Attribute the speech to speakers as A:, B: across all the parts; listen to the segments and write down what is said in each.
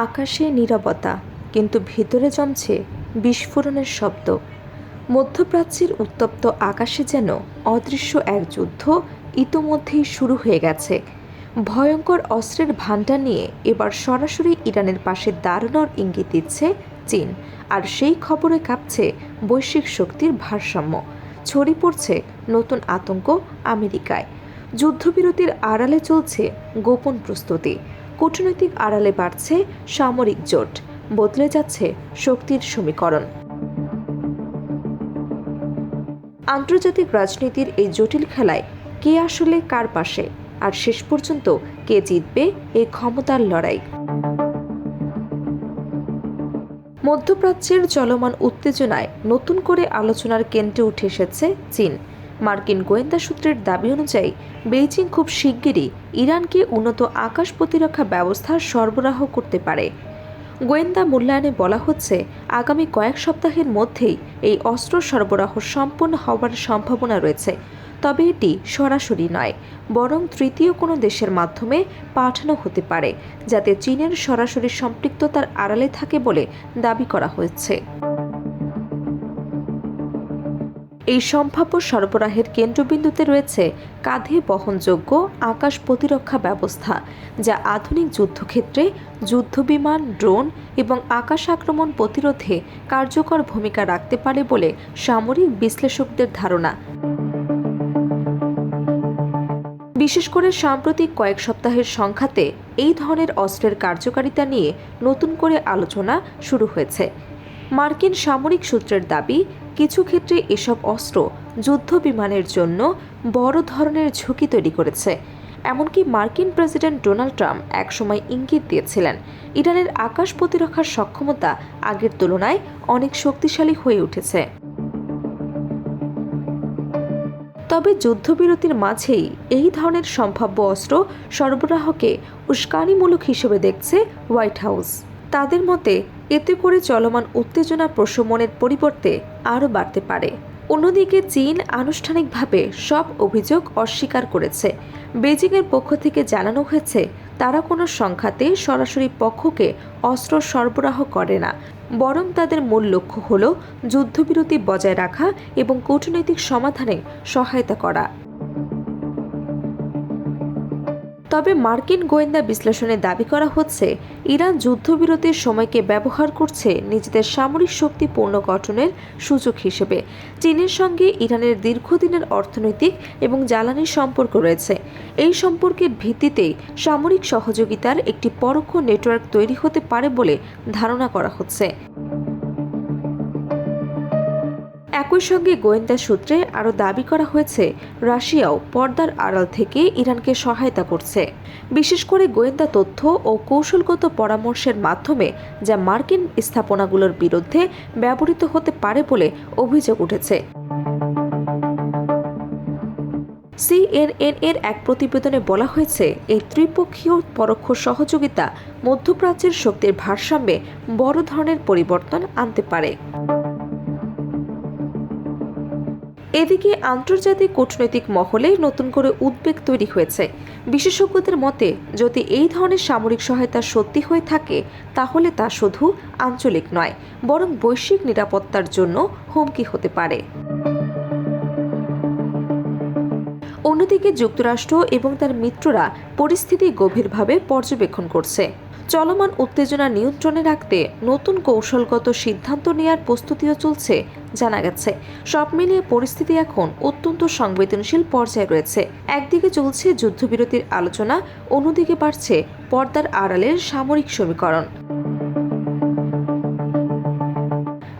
A: আকাশে নীরবতা, কিন্তু ভিতরে জমছে বিস্ফোরণের শব্দ। মধ্যপ্রাচ্যের উত্তপ্ত আকাশে যেন অদৃশ্য এক যুদ্ধ ইতোমধ্যেই শুরু হয়ে গেছে। ভয়ঙ্কর অস্ত্রের ভান্ডার নিয়ে এবার সরাসরি ইরানের পাশে দাঁড়ানোর ইঙ্গিত দিচ্ছে চীন। আর সেই খবরে কাঁপছে বৈশ্বিক শক্তির ভারসাম্য। ছড়িয়ে পড়ছে নতুন আতঙ্ক আমেরিকায়। যুদ্ধবিরতির আড়ালে চলছে গোপন প্রস্তুতি। কূটনৈতিক আড়ালে বাড়ছে সামরিক জোট। বদলে যাচ্ছে শক্তির সমীকরণ। আন্তর্জাতিক রাজনীতির এই জটিল খেলায় কে আসলে কার পাশে, আর শেষ পর্যন্ত কে জিতবে এই ক্ষমতার লড়াই? মধ্যপ্রাচ্যের চলমান উত্তেজনায় নতুন করে আলোচনার কেন্দ্রে উঠে এসেছে চীন। মার্কিন গোয়েন্দা সূত্রের দাবি অনুযায়ী বেইজিং খুব শিগগিরই ইরানকে উন্নত আকাশ প্রতিরক্ষা ব্যবস্থা সরবরাহ করতে পারে। গোয়েন্দা মূল্যায়নে বলা হচ্ছে, আগামী কয়েক সপ্তাহের মধ্যেই এই অস্ত্র সরবরাহ সম্পন্ন হওয়ার সম্ভাবনা রয়েছে। তবে এটি সরাসরি নয়, বরং তৃতীয় কোনো দেশের মাধ্যমে পাঠানো হতে পারে, যাতে চীনের সরাসরি সম্পৃক্ততার আড়ালে থাকে বলে দাবি করা হয়েছে। এই সম্ভাব্য সরবরাহের কেন্দ্রবিন্দুতে রয়েছে কাঁধে বহনযোগ্য আকাশ প্রতিরক্ষা ব্যবস্থা, যা আধুনিক যুদ্ধক্ষেত্রে যুদ্ধবিমান, ড্রোন এবং আকাশ আক্রমণ প্রতিরোধে কার্যকর ভূমিকা রাখতে পারে বলে সামরিক বিশ্লেষকদের ধারণা। বিশেষ করে সাম্প্রতিক কয়েক সপ্তাহের সংখ্যাতে এই ধরনের অস্ত্রের কার্যকারিতা নিয়ে নতুন করে আলোচনা শুরু হয়েছে। মার্কিন সামরিক সূত্রের দাবি, কিছু ক্ষেত্রে এসব অস্ত্র যুদ্ধ বিমানের জন্য বড় ধরনের ঝুঁকি তৈরি করেছে। এমনকি মার্কিন প্রেসিডেন্ট ডোনাল্ড ট্রাম্প একসময় ইঙ্গিত দিয়েছিলেন, ইরানের আকাশ প্রতিরক্ষার সক্ষমতা আগের তুলনায় অনেক শক্তিশালী হয়ে উঠেছে। তবে যুদ্ধবিরতির মাঝেই এই ধরনের সম্ভাব্য অস্ত্র সরবরাহকে উস্কানিমূলক হিসেবে দেখছে হোয়াইট হাউস। তাদের মতে এতে করে চলমান উত্তেজনা প্রশমনের পরিবর্তে আরও বাড়তে পারে। অন্যদিকে চীন আনুষ্ঠানিকভাবে সব অভিযোগ অস্বীকার করেছে। বেজিংয়ের পক্ষ থেকে জানানো হয়েছে, তারা কোনো সংখ্যাতে সরাসরি পক্ষকে অস্ত্র সরবরাহ করে না, বরং তাদের মূল লক্ষ্য হল যুদ্ধবিরতি বজায় রাখা এবং কূটনৈতিক সমাধানে সহায়তা করা। তবে মার্কিন গোয়েন্দা বিশ্লেষণে দাবি করা হচ্ছে, ইরান যুদ্ধবিরতির সময়কে ব্যবহার করছে নিজেদের সামরিক শক্তি পুনর্গঠনের সুযোগ হিসেবে। চীনের সঙ্গে ইরানের দীর্ঘদিনের অর্থনৈতিক এবং জ্বালানি সম্পর্ক রয়েছে। এই সম্পর্কের ভিত্তিতেই সামরিক সহযোগিতার একটি পরোক্ষ নেটওয়ার্ক তৈরি হতে পারে বলে ধারণা করা হচ্ছে। একই সঙ্গে গোয়েন্দা সূত্রে আরও দাবি করা হয়েছে, রাশিয়াও পর্দার আড়াল থেকে ইরানকে সহায়তা করছে, বিশেষ করে গোয়েন্দা তথ্য ও কৌশলগত পরামর্শের মাধ্যমে, যা মার্কিন স্থাপনাগুলোর বিরুদ্ধে ব্যবহৃত হতে পারে বলে অভিযোগ উঠেছে। CNN এর এক প্রতিবেদনে বলা হয়েছে, এই ত্রিপক্ষীয় পরোক্ষ সহযোগিতা মধ্যপ্রাচ্যের শক্তির ভারসাম্যে বড় ধরনের পরিবর্তন আনতে পারে। এদিকে আন্তর্জাতিক কূটনৈতিক মহলে নতুন করে উদ্বেগ তৈরি হয়েছে। বিশেষজ্ঞদের মতে, যদি এই ধরনের সামরিক সহায়তা সত্যি হয়ে থাকে, তাহলে তা শুধু আঞ্চলিক নয়, বরং বৈশ্বিক নিরাপত্তার জন্য হুমকি হতে পারে। অন্যদিকে যুক্তরাষ্ট্র এবং তার মিত্ররা পরিস্থিতি গভীরভাবে পর্যবেক্ষণ করছে। চলমান উত্তেজনা নিয়ন্ত্রণে রাখতে নতুন কৌশলগত সিদ্ধান্ত নেওয়ার প্রস্তুতিও চলছে জানা গেছে। সব মিলিয়ে পরিস্থিতি এখন অত্যন্ত সংবেদনশীল পর্যায়ে রয়েছে। একদিকে চলছে যুদ্ধবিরতির আলোচনা, অন্যদিকে বাড়ছে পর্দার আড়ালের সামরিক সমীকরণ।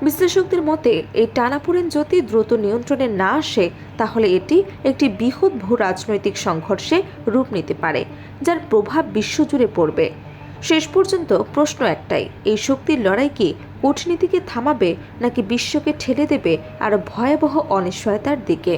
A: বিশ্লেষকদের মতে, এই টানাপোড়েন যদি দ্রুত নিয়ন্ত্রণে না আসে, তাহলে এটি একটি বৃহৎ ভূ রাজনৈতিক সংঘর্ষে রূপ নিতে পারে, যার প্রভাব বিশ্বজুড়ে পড়বে। শেষ পর্যন্ত প্রশ্ন একটাই, এই শক্তির লড়াই কি কূটনীতিকে থামাবে, নাকি বিশ্বকে ঠেলে দেবে আরও ভয়াবহ অনিশ্চয়তার দিকে?